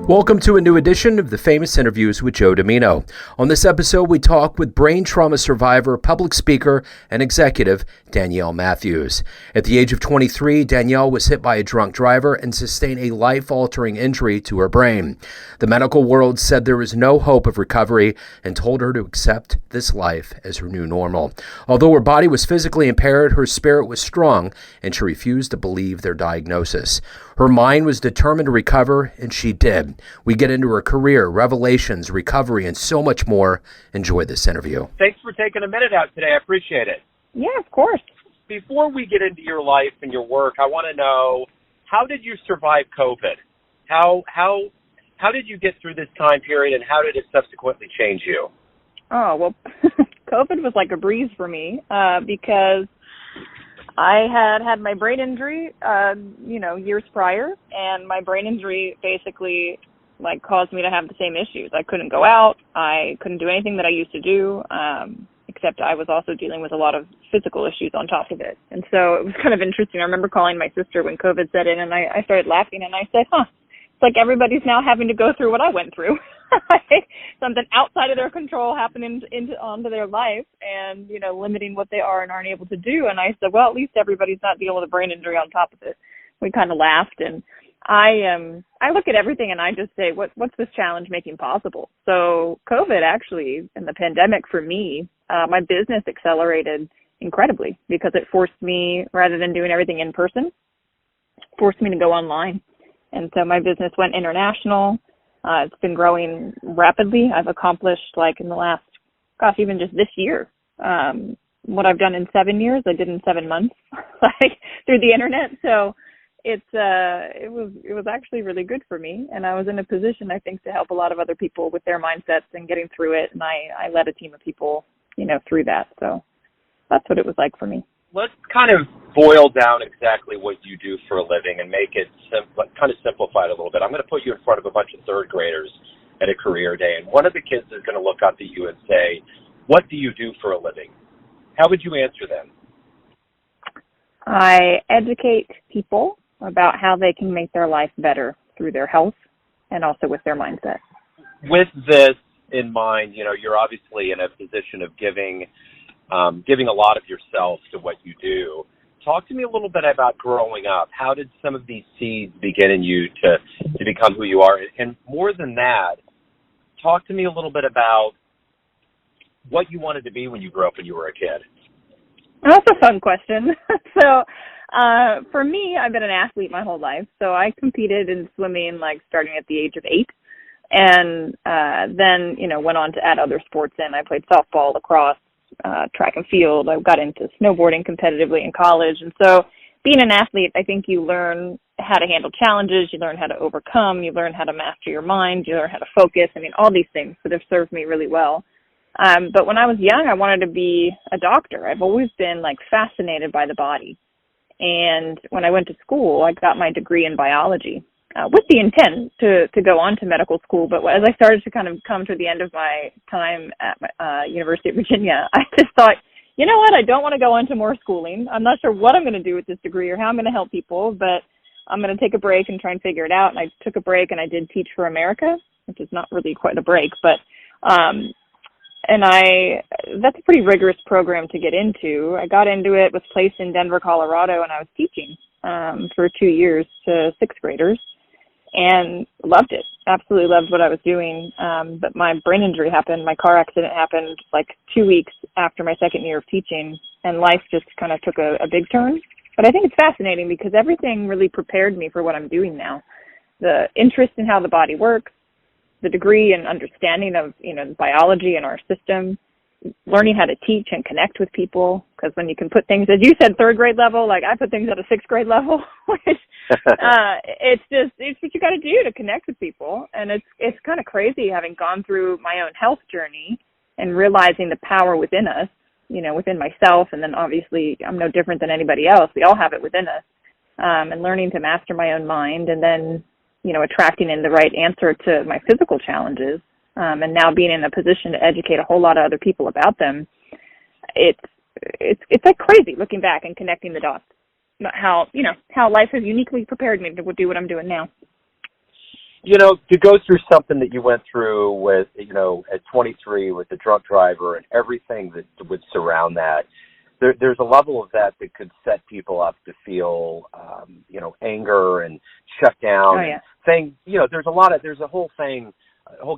Welcome to a new edition of the Famous Interviews with Joe Dimino. On this episode, we talk with brain trauma survivor, public speaker, and executive Danielle Matthews. At the age of 23, Danielle was hit by a drunk driver and sustained a life-altering injury to her brain. The medical world said there was no hope of recovery and told her to accept this life as her new normal. Although her body was physically impaired, her spirit was strong, and she refused to believe their diagnosis. Her mind was determined to recover, and she did. We get into her career, revelations, recovery, and so much more. Enjoy this interview. Thanks for taking a minute out today. I appreciate it. Yeah, of course. Before we get into your life and your work, I want to know, how did you survive COVID? How did you get through this time period, and how did it subsequently change you? Oh, well, COVID was like a breeze for me because I had my brain injury, years prior, and my brain injury basically caused me to have the same issues. I couldn't go out. I couldn't do anything that I used to do, except I was also dealing with a lot of physical issues on top of it. And so it was kind of interesting. I remember calling my sister when COVID set in, and I started laughing, and I said, it's like everybody's now having to go through what I went through. Something outside of their control happening onto their life and, limiting what they are and aren't able to do. And I said, well, at least everybody's not dealing with a brain injury on top of it. We kind of laughed, and I look at everything and I just say, what's this challenge making possible? So COVID actually, and the pandemic for me, my business accelerated incredibly because it forced me, rather than doing everything in person, forced me to go online. And so my business went international. It's been growing rapidly. I've accomplished in the last, even just this year, what I've done in 7 years, I did in 7 months, through the internet. So it was actually really good for me. And I was in a position, I think, to help a lot of other people with their mindsets and getting through it. And I led a team of people, through that. So that's what it was like for me. Let's kind of boil down exactly what you do for a living and make it kind of simplify it a little bit. I'm going to put you in front of a bunch of third graders at a career day, and one of the kids is going to look up at you and say, what do you do for a living? How would you answer them? I educate people about how they can make their life better through their health and also with their mindset. With this in mind, you're obviously in a position of giving a lot of yourself to what you do. Talk to me a little bit about growing up. How did some of these seeds begin in you to become who you are? And more than that, talk to me a little bit about what you wanted to be when you grew up when you were a kid. That's a fun question. So for me, I've been an athlete my whole life. So I competed in swimming starting at the age of 8. And then, went on to add other sports in. I played softball, lacrosse, track and field. I got into snowboarding competitively in college. And so being an athlete, I think you learn how to handle challenges, you learn how to overcome, you learn how to master your mind, you learn how to focus. All these things that have served me really well. But when I was young, I wanted to be a doctor. I've always been fascinated by the body. And when I went to school, I got my degree in biology. With the intent to go on to medical school. But as I started to kind of come to the end of my time at University of Virginia, I just thought, you know what, I don't want to go into more schooling. I'm not sure what I'm going to do with this degree or how I'm going to help people, but I'm going to take a break and try and figure it out. And I took a break and I did Teach for America, which is not really quite a break, but that's a pretty rigorous program to get into. I got into it, was placed in Denver, Colorado, and I was teaching for 2 years to sixth graders. And loved it. Absolutely loved what I was doing. But my brain injury happened. My car accident happened 2 weeks after my second year of teaching, and life just kind of took a big turn. But I think it's fascinating because everything really prepared me for what I'm doing now. The interest in how the body works, the degree and understanding of, biology and our system, learning how to teach and connect with people. Because when you can put things, as you said, third grade level, I put things at a sixth grade level, which it's what you got to do to connect with people. And it's kind of crazy having gone through my own health journey and realizing the power within us, within myself. And then obviously I'm no different than anybody else. We all have it within us. And learning to master my own mind and then, attracting in the right answer to my physical challenges. And now being in a position to educate a whole lot of other people about them, it's crazy looking back and connecting the dots. How life has uniquely prepared me to do what I'm doing now. To go through something that you went through with, at 23 with the drunk driver and everything that would surround that, there's a level of that could set people up to feel, anger and shut down. Oh, yeah. Things, there's a whole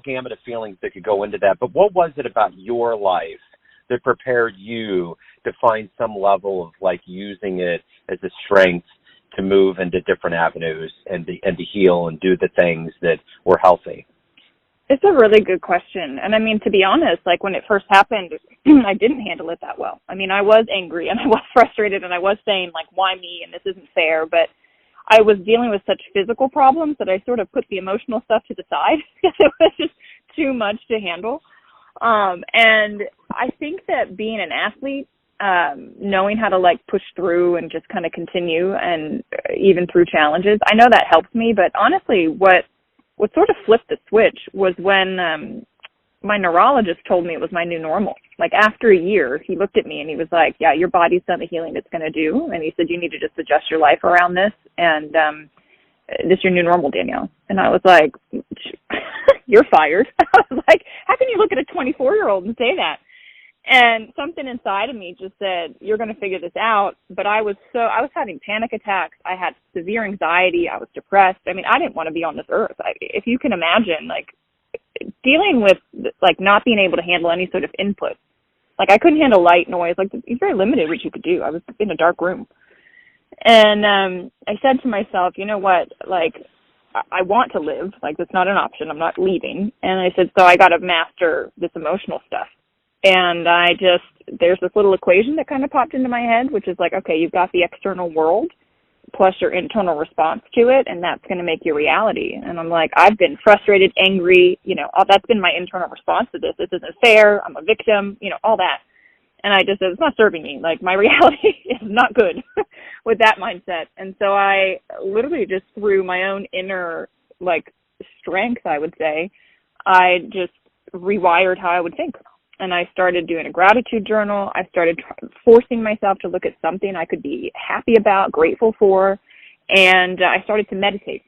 gamut of feelings that could go into that. But what was it about your life that prepared you to find some level of like using it as a strength to move into different avenues and to heal and do the things that were healthy? It's a really good question. And I mean, to be honest, like when it first happened, I didn't handle it that well. I mean, I was angry and I was frustrated and I was saying like, why me? And this isn't fair. But I was dealing with such physical problems that I sort of put the emotional stuff to the side because it was just too much to handle. And I think that being an athlete, knowing how to like push through and just kind of continue and even through challenges, I know that helped me. But honestly, what sort of flipped the switch was when my neurologist told me it was my new normal. Like after a year, he looked at me and he was like, yeah, your body's done the healing it's going to do. And he said, you need to just adjust your life around this. And this is your new normal, Danielle. And I was like, you're fired. I was like, how can you look at a 24-year-old and say that? And something inside of me just said, you're going to figure this out. But I was having panic attacks. I had severe anxiety. I was depressed. I mean, I didn't want to be on this earth. If you can imagine, like, dealing with, like, not being able to handle any sort of input. Like, I couldn't handle light noise. Like, it's very limited what you could do. I was in a dark room. And I said to myself, you know what, like, I want to live. Like, that's not an option. I'm not leaving. And I said, so I got to master this emotional stuff. And there's this little equation that kind of popped into my head, which is like, okay, you've got the external world plus your internal response to it, and that's going to make your reality. And I'm like, I've been frustrated, angry, that's been my internal response to this. This isn't fair. I'm a victim, all that. And I just said, it's not serving me. Like, my reality is not good with that mindset. And so I literally just through my own inner, like, strength, I would say, I just rewired how I would think. And I started doing a gratitude journal. I started forcing myself to look at something I could be happy about, grateful for. And I started to meditate.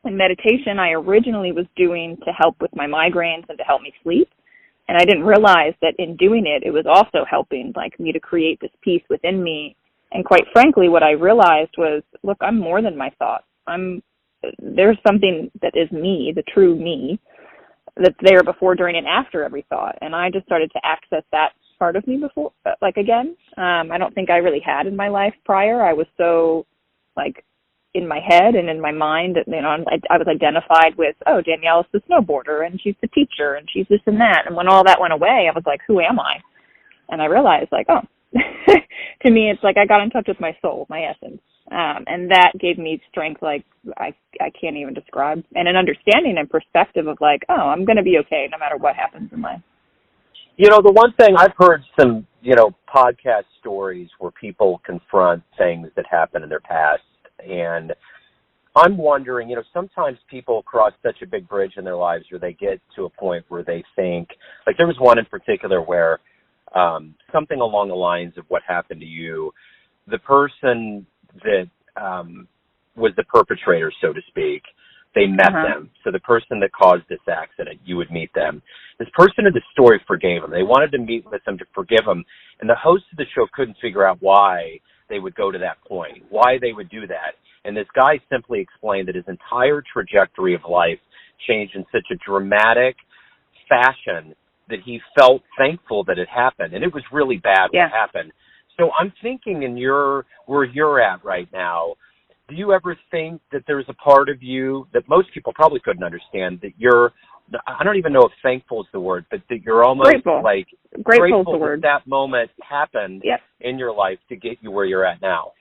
And meditation I originally was doing to help with my migraines and to help me sleep. And I didn't realize that in doing it, it was also helping like me to create this peace within me. And quite frankly, what I realized was, look, I'm more than my thoughts. There's something that is me, the true me, that's there before, during, and after every thought. And I just started to access that part of me before, like again. I don't think I really had in my life prior. I was so like in my head and in my mind that, I was identified with, oh, Danielle's the snowboarder and she's the teacher and she's this and that. And when all that went away, I was like, who am I? And I realized like, oh, to me, it's like I got in touch with my soul, my essence. And that gave me strength like I can't even describe, and an understanding and perspective of like, oh, I'm going to be okay no matter what happens in life. The one thing I've heard some, podcast stories where people confront things that happened in their past. And I'm wondering, sometimes people cross such a big bridge in their lives where they get to a point where they think, like there was one in particular where something along the lines of what happened to you, the person that was the perpetrator, so to speak, they met them. So the person that caused this accident, you would meet them. This person in the story forgave him. They wanted to meet with them to forgive him. And the host of the show couldn't figure out why they would go to that point, why they would do that. And this guy simply explained that his entire trajectory of life changed in such a dramatic fashion that he felt thankful that it happened. And it was really bad what happened. So I'm thinking where you're at right now, do you ever think that there's a part of you that most people probably couldn't understand, that you're, I don't even know if thankful is the word, but that you're almost grateful. Like grateful is the word. That moment happened in your life to get you where you're at now?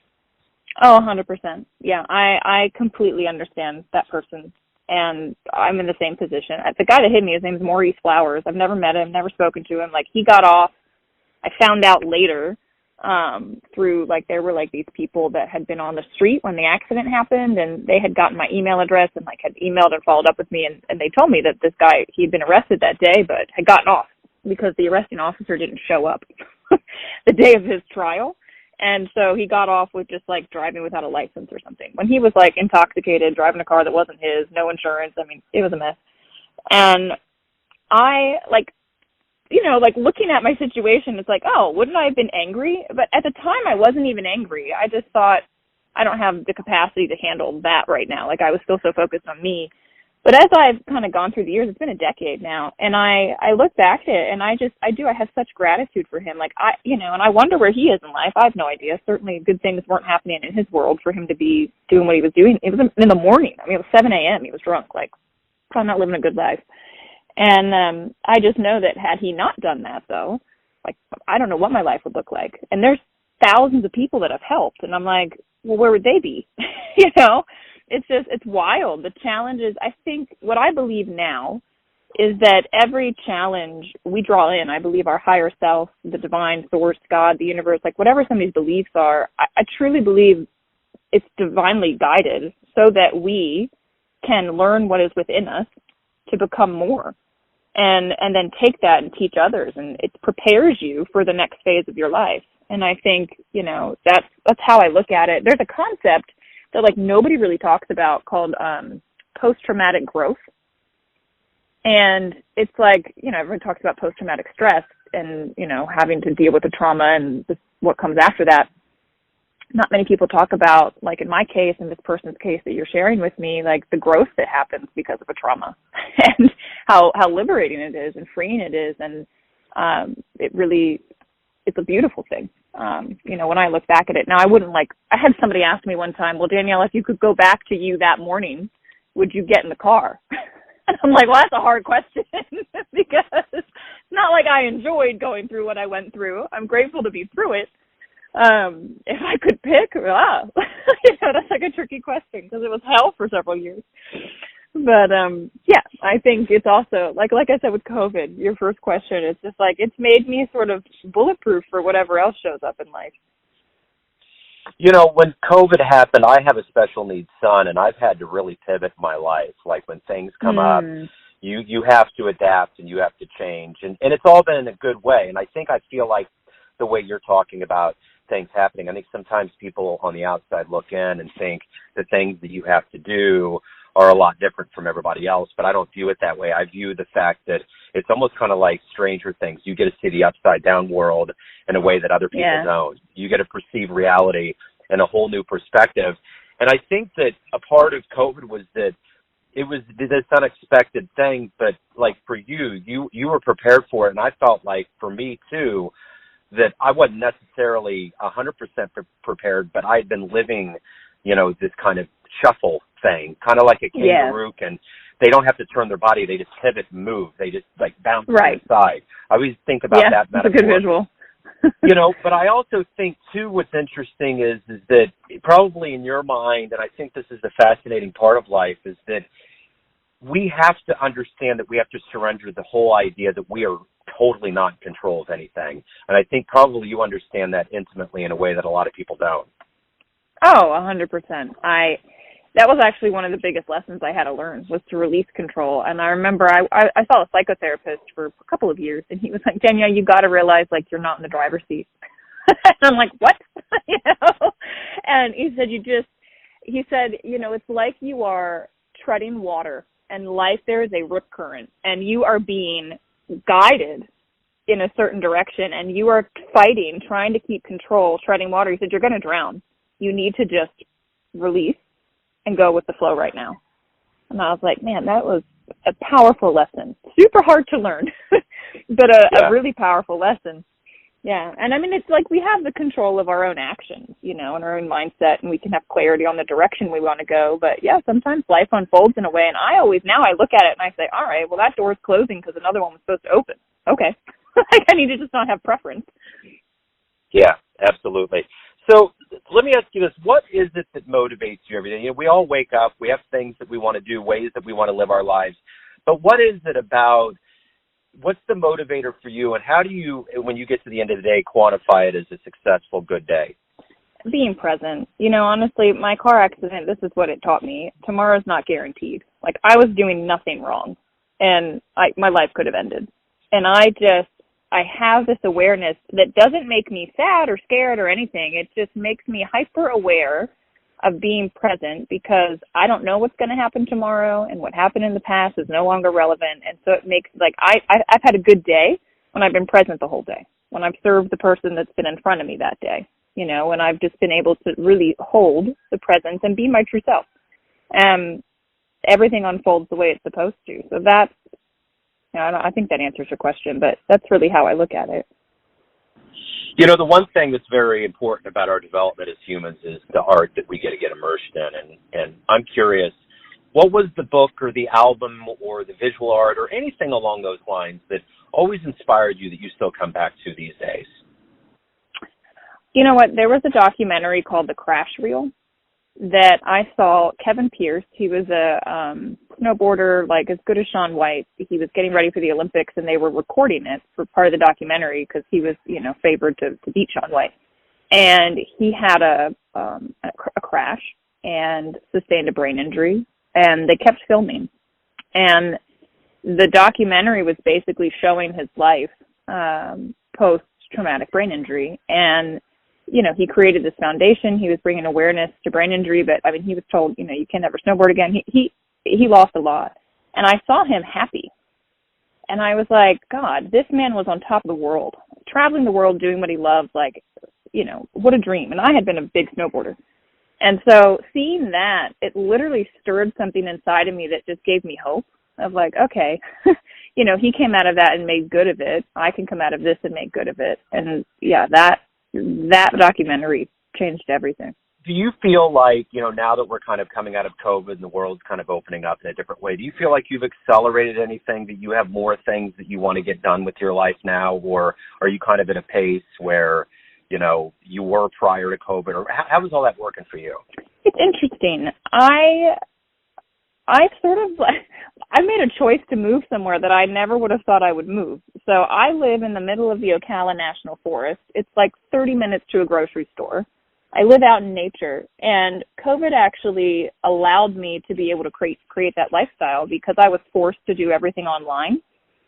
Oh, 100%. Yeah, I completely understand that person, and I'm in the same position. The guy that hit me, his name's Maurice Flowers. I've never met him, never spoken to him. Like, he got off. I found out later through, like, there were, like, these people that had been on the street when the accident happened, and they had gotten my email address and, like, had emailed and followed up with me, and they told me that this guy, he had been arrested that day but had gotten off because the arresting officer didn't show up the day of his trial. And so he got off with just like driving without a license or something. When he was like intoxicated, driving a car that wasn't his, no insurance. I mean, it was a mess. And I like, you know, like looking at my situation, it's like, oh, wouldn't I have been angry? But at the time I wasn't even angry. I just thought I don't have the capacity to handle that right now. Like I was still so focused on me. But as I've kind of gone through the years, it's been a decade now, and I look back at it, and I have such gratitude for him. Like, and I wonder where he is in life. I have no idea. Certainly good things weren't happening in his world for him to be doing what he was doing. It was in the morning. I mean, it was 7 a.m. He was drunk, like, probably not living a good life. And I just know that had he not done that, though, like, I don't know what my life would look like. And there's thousands of people that have helped, and I'm like, well, where would they be? You know? It's wild. The challenge is, I think, what I believe now is that every challenge we draw in, I believe our higher self, the divine source, God, the universe, like whatever somebody's beliefs are, I truly believe it's divinely guided so that we can learn what is within us to become more and then take that and teach others. And it prepares you for the next phase of your life. And I think, that's how I look at it. There's a concept that like nobody really talks about called post-traumatic growth. And it's like, everyone talks about post-traumatic stress and, having to deal with the trauma and what comes after that. Not many people talk about, like in my case and this person's case that you're sharing with me, like the growth that happens because of a trauma and how liberating it is and freeing it is. And it's a beautiful thing. When I look back at it now, I had somebody ask me one time, well, Danielle, if you could go back to you that morning, would you get in the car? And I'm like, well, that's a hard question because it's not like I enjoyed going through what I went through. I'm grateful to be through it. If I could pick, that's like a tricky question because it was hell for several years. But, I think it's also, like I said with COVID, your first question, it's just like it's made me sort of bulletproof for whatever else shows up in life. When COVID happened, I have a special needs son, and I've had to really pivot my life. Like when things come up, you have to adapt and you have to change. And it's all been in a good way. And I feel like the way you're talking about things happening, I think sometimes people on the outside look in and think the things that you have to do are a lot different from everybody else, but I don't view it that way. I view the fact that it's almost kind of like Stranger Things. You get to see the upside down world in a way that other people don't. You get to perceive reality in a whole new perspective. And I think that a part of COVID was that it was this unexpected thing, but like for you were prepared for it. And I felt like for me too, that I wasn't necessarily 100% prepared, but I had been living, this kind of shuffle thing, kind of like a kangaroo can. They don't have to turn their body; they just pivot and move. They just like bounce to the side. I always think about that metaphor. That's a good visual. But I also think too, what's interesting is that probably in your mind, and I think this is the fascinating part of life, is that we have to understand that we have to surrender the whole idea that we are totally not in control of anything. And I think probably you understand that intimately in a way that a lot of people don't. Oh, 100%. That was actually one of the biggest lessons I had to learn was to release control. And I remember I saw a psychotherapist for a couple of years, and he was like, Danielle, you got to realize, like, you're not in the driver's seat. And I'm like, what? And he said, it's like you are treading water, and life there is a rip current, and you are being guided in a certain direction, and you are fighting, trying to keep control, treading water. He said, you're going to drown. You need to just release and go with the flow right now. And I was like, man, that was a powerful lesson. Super hard to learn, but a really powerful lesson. Yeah. And I mean, it's like we have the control of our own actions, and our own mindset, and we can have clarity on the direction we want to go. But yeah, sometimes life unfolds in a way. And I look at it and I say, all right, well, that door's closing because another one was supposed to open. Okay. Like I need to just not have preference. Yeah, absolutely. So let me ask you this. What is it that motivates you every day? We all wake up. We have things that we want to do, ways that we want to live our lives. But what is it about, what's the motivator for you, and how do you, when you get to the end of the day, quantify it as a successful, good day? Being present. Honestly, my car accident, this is what it taught me. Tomorrow's not guaranteed. Like, I was doing nothing wrong, and my life could have ended. And I just I have this awareness that doesn't make me sad or scared or anything. It just makes me hyper aware of being present, because I don't know what's going to happen tomorrow, and what happened in the past is no longer relevant. And so it makes, like, I've had a good day when I've been present the whole day, when I've served the person that's been in front of me that day, and I've just been able to really hold the presence and be my true self. Everything unfolds the way it's supposed to. So that's, I think that answers your question, but that's really how I look at it. The one thing that's very important about our development as humans is the art that we get to get immersed in. And I'm curious, what was the book or the album or the visual art or anything along those lines that always inspired you that you still come back to these days? You know what? There was a documentary called The Crash Reel that I saw. Kevin Pierce, he was a snowboarder, like as good as Shaun White. He was getting ready for the Olympics, and they were recording it for part of the documentary because he was, favored to beat Shaun White. And he had a crash and sustained a brain injury, and they kept filming. And the documentary was basically showing his life post-traumatic brain injury. And he created this foundation. He was bringing awareness to brain injury, but I mean, he was told, you can never snowboard again. He lost a lot, and I saw him happy, and I was like, God, this man was on top of the world, traveling the world, doing what he loved. Like, what a dream. And I had been a big snowboarder, and so seeing that, it literally stirred something inside of me that just gave me hope of like, okay, he came out of that and made good of it. I can come out of this and make good of it. And yeah, that documentary changed everything. Do you feel like, now that we're kind of coming out of COVID and the world's kind of opening up in a different way, do you feel like you've accelerated anything, that you have more things that you want to get done with your life now, or are you kind of at a pace where, you were prior to COVID, or how is all that working for you? It's interesting. I made a choice to move somewhere that I never would have thought I would move. So I live in the middle of the Ocala National Forest. It's like 30 minutes to a grocery store. I live out in nature, and COVID actually allowed me to be able to create that lifestyle because I was forced to do everything online.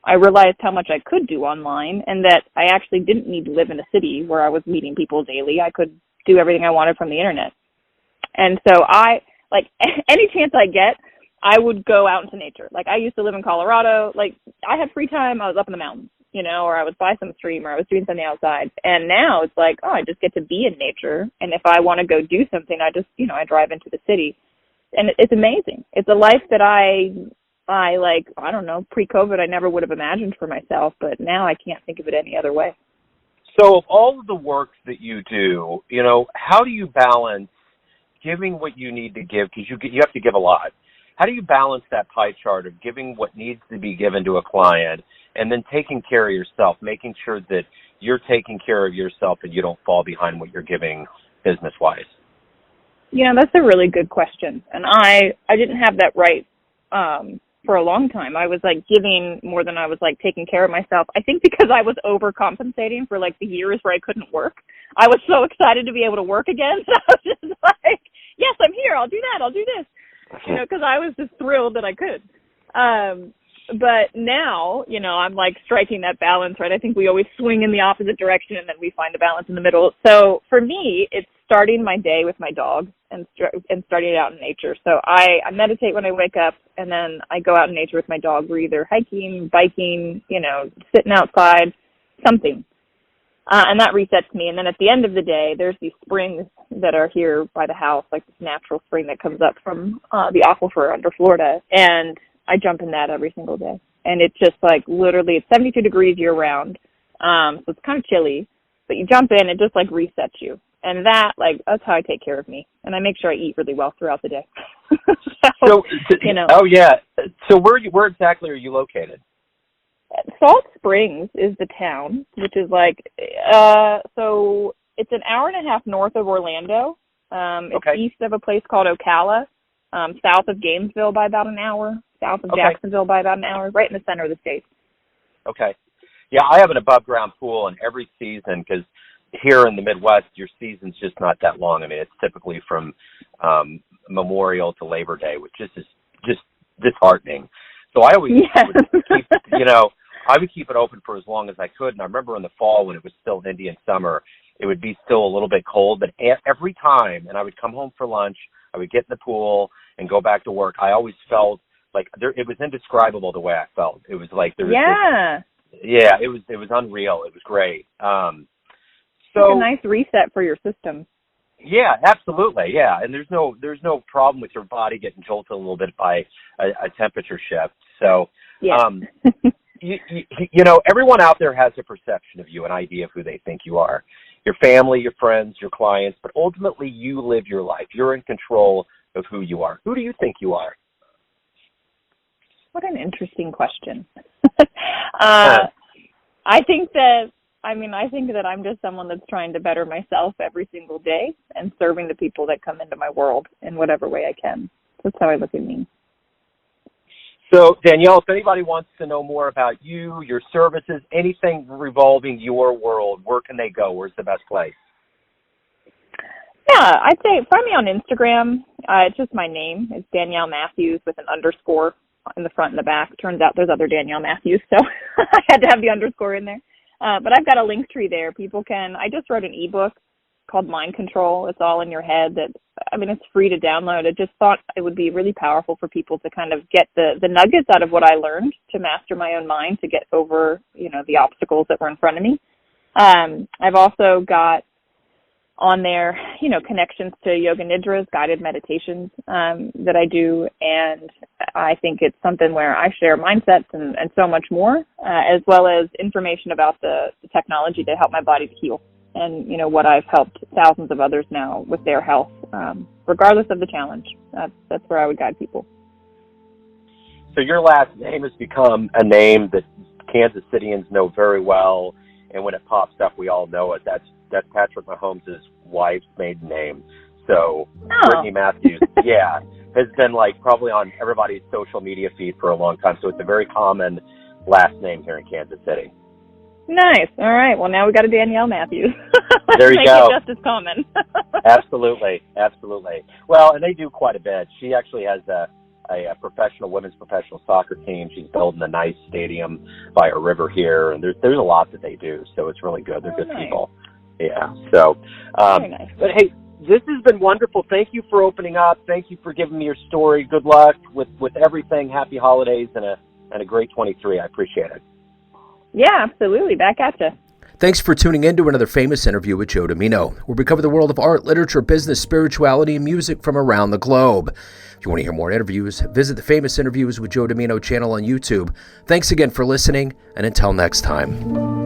I realized how much I could do online, and that I actually didn't need to live in a city where I was meeting people daily. I could do everything I wanted from the internet. And so any chance I get, I would go out into nature. Like, I used to live in Colorado. Like, I had free time. I was up in the mountains, or I was by some stream, or I was doing something outside. And now it's like, I just get to be in nature. And if I want to go do something, I just, I drive into the city. And it's amazing. It's a life that I don't know, pre-COVID, I never would have imagined for myself. But now I can't think of it any other way. So of all of the work that you do, how do you balance giving what you need to give? Because you have to give a lot. How do you balance that pie chart of giving what needs to be given to a client and then taking care of yourself, making sure that you're taking care of yourself and you don't fall behind what you're giving business-wise? That's a really good question. And I didn't have that right for a long time. I was like giving more than I was like taking care of myself. I think because I was overcompensating for like the years where I couldn't work. I was so excited to be able to work again. So I was just like, yes, I'm here. I'll do that. I'll do this. Because I was just thrilled that I could. But now, I'm like striking that balance, right? I think we always swing in the opposite direction and then we find the balance in the middle. So for me, it's starting my day with my dog and starting it out in nature. So I meditate when I wake up, and then I go out in nature with my dog. We're either hiking, biking, sitting outside, something. And that resets me. And then at the end of the day, there's these springs that are here by the house, like this natural spring that comes up from the aquifer under Florida. And I jump in that every single day. And it's just like literally, it's 72 degrees year round. So it's kind of chilly, but you jump in, it just like resets you. And that's how I take care of me. And I make sure I eat really well throughout the day. Oh yeah. So where exactly are you located? Salt Springs is the town, which is like, so it's an hour and a half north of Orlando. It's east of a place called Ocala, south of Gainesville by about an hour, south of Jacksonville by about an hour, right in the center of the state. Okay. Yeah, I have an above ground pool, and every season, because here in the Midwest, your season's just not that long. I mean, it's typically from Memorial to Labor Day, which is just disheartening. So I always would keep, I would keep it open for as long as I could. And I remember in the fall when it was still Indian summer, it would be still a little bit cold. But every time, and I would come home for lunch, I would get in the pool and go back to work. I always felt like it was indescribable the way I felt. It was like there was it was unreal. It was great. So it's a nice reset for your system. Yeah, absolutely. Yeah, and there's no problem with your body getting jolted a little bit by a temperature shift. So, you know, everyone out there has a perception of you, an idea of who they think you are. Your family, your friends, your clients, but ultimately you live your life. You're in control of who you are. Who do you think you are? What an interesting question. I think that I'm just someone that's trying to better myself every single day and serving the people that come into my world in whatever way I can. That's how I look at me. So, Danielle, if anybody wants to know more about you, your services, anything revolving your world, where can they go? Where's the best place? Yeah, I'd say find me on Instagram. It's just my name. It's Danielle Matthews with an underscore in the front and the back. Turns out there's other Danielle Matthews, so I had to have the underscore in there. But I've got a link tree there. I just wrote an ebook called Mind Control. It's all in your head. It's free to download. I just thought it would be really powerful for people to kind of get the nuggets out of what I learned to master my own mind, to get over, the obstacles that were in front of me. I've also got on there, connections to yoga nidras, guided meditations that I do. And I think it's something where I share mindsets and so much more, as well as information about the technology to help my body to heal. And, what I've helped thousands of others now with their health, regardless of the challenge. That's where I would guide people. So your last name has become a name that Kansas Cityans know very well. And when it pops up, we all know it. That's Patrick Mahomes' wife's maiden name. So Brittany Matthews, has been probably on everybody's social media feed for a long time. So it's a very common last name here in Kansas City. Nice. All right. Well, now we got a Danielle Matthews. There you go. Make it just as common. Absolutely. Well, and they do quite a bit. She actually has a women's professional soccer team. She's building a nice stadium by a river here, and there's a lot that they do. So it's really good. They're good people. Yeah. So, very nice. But hey, this has been wonderful. Thank you for opening up. Thank you for giving me your story. Good luck with everything. Happy holidays and a great 23. I appreciate it. Yeah, absolutely. Back at you. Thanks for tuning in to another famous interview with Joe Dimino, where we cover the world of art, literature, business, spirituality, and music from around the globe. If you want to hear more interviews, visit the Famous Interviews with Joe Dimino channel on YouTube. Thanks again for listening, and until next time.